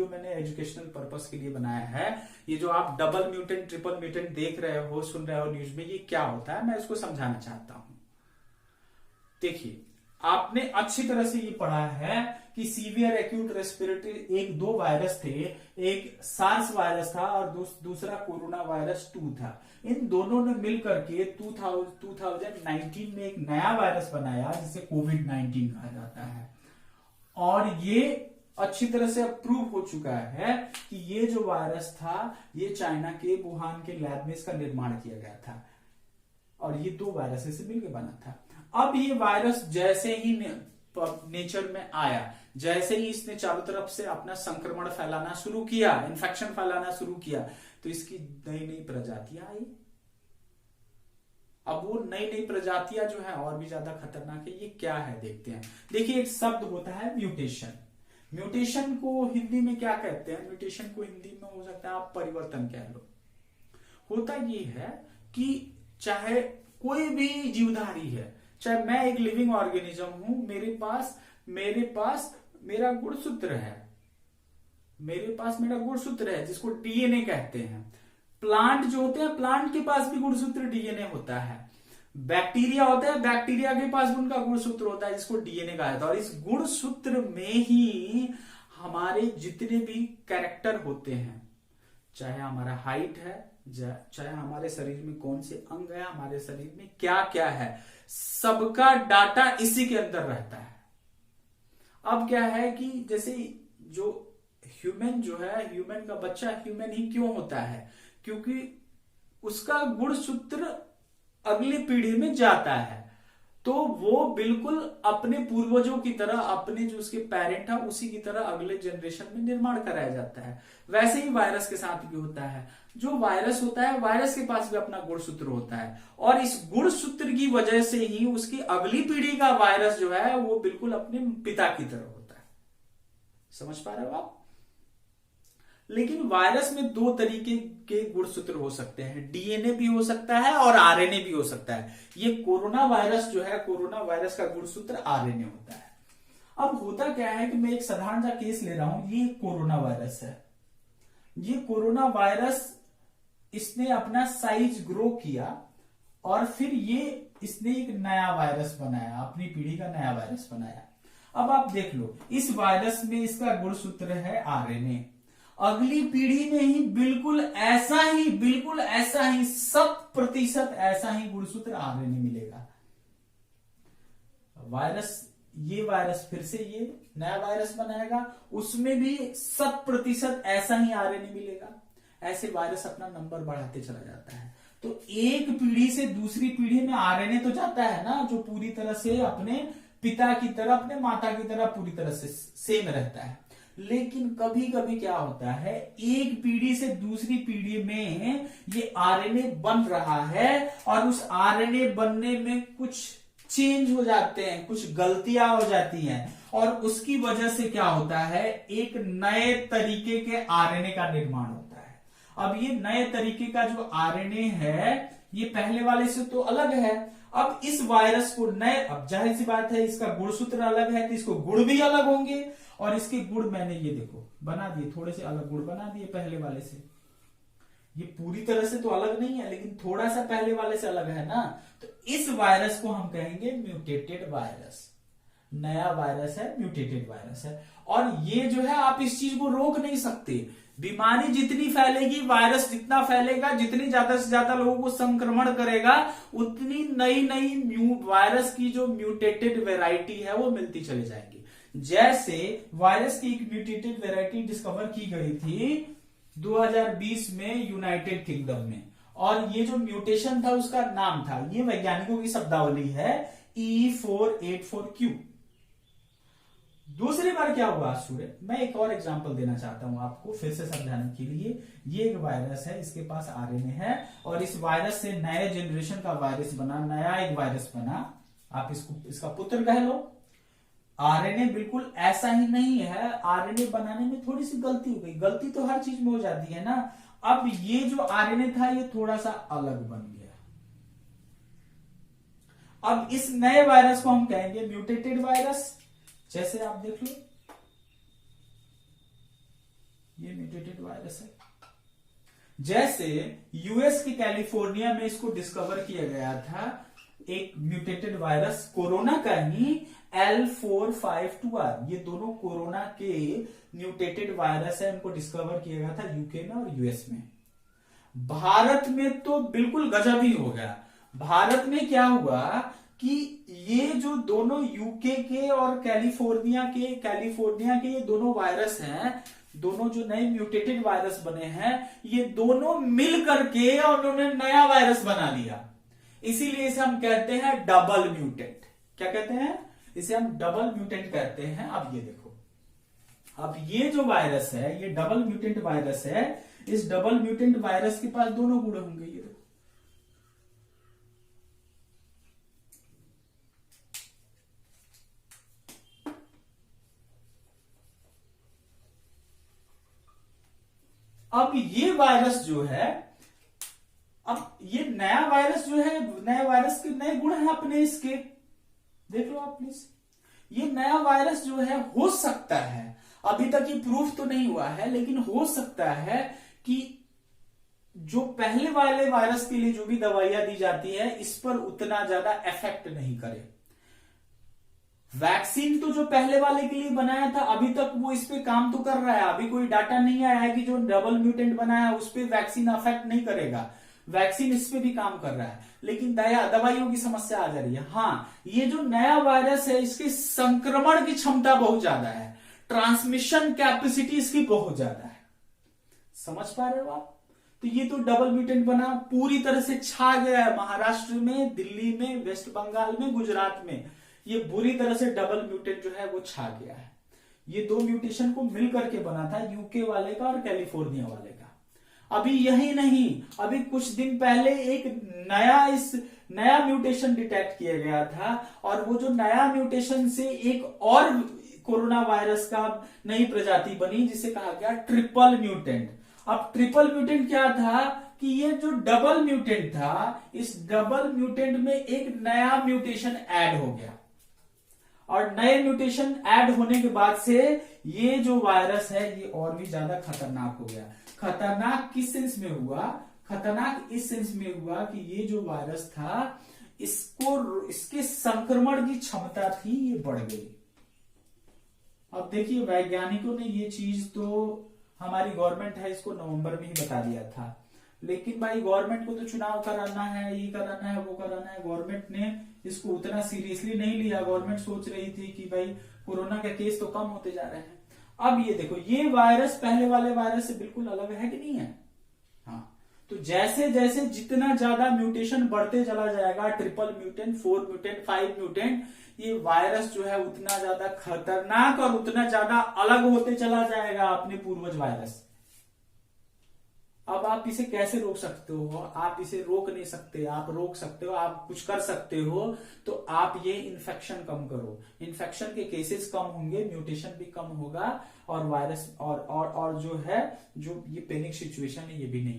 मैंने educational purpose के लिए बनाया है। ये जो आप डबल म्यूटेंट ट्रिपल म्यूटेंट देख रहे हो, सुन रहे हो न्यूज में, ये क्या होता है मैं इसको समझाना चाहता हूं। देखिए, आपने अच्छी तरह से ये पढ़ा है कि सीवियर एक्यूट रेस्पिरेटरी एक दो वायरस थे, एक सार्स वायरस था और दूसरा कोरोना वायरस 2 था। इन दोनों ने मिलकर के 2019 में एक नया वायरस बनाया जिसे कोविड-19 कहा जाता है। और ये अच्छी तरह से प्रूव हो चुका है कि ये जो वायरस था ये चाइना के वुहान के लैब में इसका निर्माण किया गया था और ये दो वायरस से मिलकर बना था। अब ये वायरस जैसे ही नेचर में आया, जैसे ही इसने चारों तरफ से अपना संक्रमण फैलाना शुरू किया, इन्फेक्शन फैलाना शुरू किया, तो इसकी नई नई प्रजातियां आई। अब वो नई नई प्रजातियां जो है और भी ज्यादा खतरनाक है। ये क्या है देखते हैं। देखिए, एक शब्द होता है म्यूटेशन। म्यूटेशन को हिंदी में क्या कहते हैं? म्यूटेशन को हिंदी में हो सकता है आप परिवर्तन कह लो। होता ये है कि चाहे कोई भी जीवधारी है, चाहे मैं एक लिविंग ऑर्गेनिज्म हूं, मेरे पास मेरा गुणसूत्र है, मेरा गुणसूत्र है जिसको डीएनए कहते हैं। प्लांट जो होते हैं, प्लांट के पास भी गुणसूत्र डीएनए होता है। बैक्टीरिया होता है, बैक्टीरिया के पास भी उनका गुणसूत्र होता है जिसको डीएनए कहा जाता है। और इस गुणसूत्र में ही हमारे जितने भी कैरेक्टर होते हैं, चाहे हमारा हाइट है, चाहे हमारे शरीर में कौन से अंग है, हमारे शरीर में क्या क्या है, सबका डाटा इसी के अंदर रहता है। अब क्या है कि जैसे जो ह्यूमन जो है, ह्यूमन का बच्चा ह्यूमन ही क्यों होता है? क्योंकि उसका गुणसूत्र अगली पीढ़ी में जाता है, तो वो बिल्कुल अपने पूर्वजों की तरह, अपने जो उसके पेरेंट है उसी की तरह अगले जनरेशन में निर्माण कराया जाता है। वैसे ही वायरस के साथ भी होता है। जो वायरस होता है, वायरस के पास भी अपना गुणसूत्र होता है और इस गुणसूत्र की वजह से ही उसकी अगली पीढ़ी का वायरस जो है वो बिल्कुल अपने पिता की तरह होता है। समझ पा रहे हो आप? लेकिन वायरस में दो तरीके के गुणसूत्र हो सकते हैं, डीएनए भी हो सकता है और आरएनए भी हो सकता है। ये कोरोना वायरस जो है, कोरोना वायरस का गुणसूत्र आरएनए होता है। अब होता क्या है कि मैं एक साधारण सा केस ले रहा हूं। ये कोरोना वायरस है। ये कोरोना वायरस, इसने अपना साइज ग्रो किया और फिर इसने एक नया वायरस बनाया, अपनी पीढ़ी का नया वायरस बनाया। अब आप देख लो, इस वायरस में इसका गुणसूत्र है आरएनए। अगली पीढ़ी में ही बिल्कुल ऐसा ही 100% ऐसा ही गुणसूत्र आरएनए मिलेगा। ये वायरस फिर से ये नया वायरस बनाएगा, उसमें भी 100% ऐसा ही आरएनए मिलेगा। ऐसे वायरस अपना नंबर बढ़ाते चला जाता है। तो एक पीढ़ी से दूसरी पीढ़ी में आरएनए तो जाता है ना, जो पूरी तरह से अपने पिता की तरह, अपने माता की तरह पूरी तरह से सेम रहता है। लेकिन कभी कभी क्या होता है, एक पीढ़ी से दूसरी पीढ़ी में ये आरएनए बन रहा है और उस आरएनए बनने में कुछ चेंज हो जाते हैं, कुछ गलतियां हो जाती हैं और उसकी वजह से क्या होता है, एक नए तरीके के आरएनए का निर्माण होता है। अब ये नए तरीके का जो आरएनए है ये पहले वाले से तो अलग है। अब इस वायरस को अब जाहिर सी बात है, इसका गुणसूत्र अलग है तो इसको गुण भी अलग होंगे और इसके गुण मैंने ये देखो बना दिए, थोड़े से अलग गुण बना दिए पहले वाले से। ये पूरी तरह से तो अलग नहीं है लेकिन थोड़ा सा पहले वाले से अलग है ना। तो इस वायरस को हम कहेंगे म्यूटेटेड वायरस। नया वायरस है, म्यूटेटेड वायरस है। और ये जो है आप इस चीज को रोक नहीं सकते। बीमारी जितनी फैलेगी, वायरस जितना फैलेगा, जितनी ज्यादा से ज्यादा लोगों को संक्रमण करेगा, उतनी नई नई वायरस की जो म्यूटेटेड वेराइटी है वो मिलती चली जाएगी। जैसे वायरस की एक म्यूटेटेड वेराइटी डिस्कवर की गई थी 2020 में यूनाइटेड किंगडम में, और ये जो म्यूटेशन था उसका नाम था, ये वैज्ञानिकों की शब्दावली है, E484Q। दूसरी बार क्या हुआ सूर्य, मैं एक और एग्जांपल देना चाहता हूं आपको फिर से समझाने के लिए। ये एक वायरस है, इसके पास आरएनए है और इस वायरस से नए जनरेशन का वायरस बना, नया एक वायरस बना, आप इसका पुत्र कह लो। आरएनए बिल्कुल ऐसा ही नहीं है, आरएनए बनाने में थोड़ी सी गलती हो गई, गलती तो हर चीज में हो जाती है ना। अब ये जो आरएनए था ये थोड़ा सा अलग बन गया। अब इस नए वायरस को हम कहेंगे म्यूटेटेड वायरस। जैसे आप देख लो, ये म्यूटेटेड वायरस है। जैसे यूएस के कैलिफोर्निया में इसको डिस्कवर किया गया था, एक म्यूटेटेड वायरस कोरोना का ही L452R, ये दोनों कोरोना के म्यूटेटेड वायरस है, उनको डिस्कवर किया गया था यूके में और यूएस में। भारत में तो बिल्कुल गजब ही हो गया। भारत में क्या हुआ कि ये जो दोनों यूके के और कैलिफोर्निया के ये दोनों वायरस हैं, दोनों जो नए म्यूटेटेड वायरस बने हैं, ये दोनों मिल करके और उन्होंने नया वायरस बना लिया। इसीलिए इसे हम कहते हैं डबल म्यूटेंट। क्या कहते हैं? इसे हम डबल म्यूटेंट कहते हैं। अब ये देखो, अब ये जो वायरस है, ये डबल म्यूटेंट वायरस है। इस डबल म्यूटेंट वायरस के पास दोनों गुण होंगे। ये देखो, अब ये वायरस जो है, अब ये नया वायरस जो है, नए वायरस के नए गुण हैं अपने इसके, देख लो आप प्लीज। ये नया वायरस जो है, हो सकता है, अभी तक ये प्रूफ तो नहीं हुआ है, लेकिन हो सकता है कि जो पहले वाले वायरस के लिए जो भी दवाइयां दी जाती है, इस पर उतना ज्यादा इफेक्ट नहीं करे। वैक्सीन तो जो पहले वाले के लिए बनाया था, अभी तक वो इस पे काम तो कर रहा है। अभी कोई डाटा नहीं आया है कि जो डबल म्यूटेंट बनाया उस पे वैक्सीन अफेक्ट नहीं करेगा। वैक्सीन इस पे भी काम कर रहा है, लेकिन दवाइयों की समस्या आ जा रही है। हाँ, ये जो नया वायरस है, इसकी संक्रमण की क्षमता बहुत ज्यादा है, ट्रांसमिशन कैपेसिटी इसकी बहुत ज्यादा है। समझ पा रहे हो आप? तो ये तो डबल म्यूटेंट बना, पूरी तरह से छा गया है महाराष्ट्र में, दिल्ली में, वेस्ट बंगाल में, गुजरात में। ये बुरी तरह से डबल म्यूटेंट जो है वो छा गया है। ये दो म्यूटेशन को मिल करके बना था, यूके वाले का और कैलिफोर्निया वाले का। अभी यही नहीं, अभी कुछ दिन पहले एक नया म्यूटेशन डिटेक्ट किया गया था, और वो जो नया म्यूटेशन से एक और कोरोना वायरस का नई प्रजाति बनी, जिसे कहा गया ट्रिपल म्यूटेंट। अब ट्रिपल म्यूटेंट क्या था कि ये जो डबल म्यूटेंट था, इस डबल म्यूटेंट में एक नया म्यूटेशन ऐड हो गया, और नए म्यूटेशन ऐड होने के बाद से ये जो वायरस है ये और भी ज्यादा खतरनाक हो गया। खतरनाक किस सेंस में हुआ? खतरनाक इस सेंस में हुआ कि ये जो वायरस था, इसके संक्रमण की क्षमता थी ये बढ़ गई। अब देखिए, वैज्ञानिकों ने ये चीज, तो हमारी गवर्नमेंट है, इसको नवंबर में ही बता दिया था, लेकिन भाई गवर्नमेंट को तो चुनाव कराना है, ये कराना है, वो कराना है। गवर्नमेंट ने इसको उतना सीरियसली नहीं लिया। गवर्नमेंट सोच रही थी कि भाई कोरोना के केस तो कम होते जा रहे हैं। अब ये देखो, ये वायरस पहले वाले वायरस से बिल्कुल अलग है कि नहीं है? हाँ, तो जैसे जैसे जितना ज्यादा म्यूटेशन बढ़ते चला जाएगा, ट्रिपल म्यूटेंट, 4 म्यूटेंट, 5 म्यूटेंट, ये वायरस जो है उतना ज्यादा खतरनाक और उतना ज्यादा अलग होते चला जाएगा अपने पूर्वज वायरस। अब आप इसे कैसे रोक सकते हो? आप इसे रोक नहीं सकते। आप रोक सकते हो, आप कुछ कर सकते हो, तो आप ये इन्फेक्शन कम करो। इन्फेक्शन के केसेस कम होंगे, म्यूटेशन भी कम होगा, और वायरस और जो है, जो ये पैनिक सिचुएशन है, ये भी नहीं है।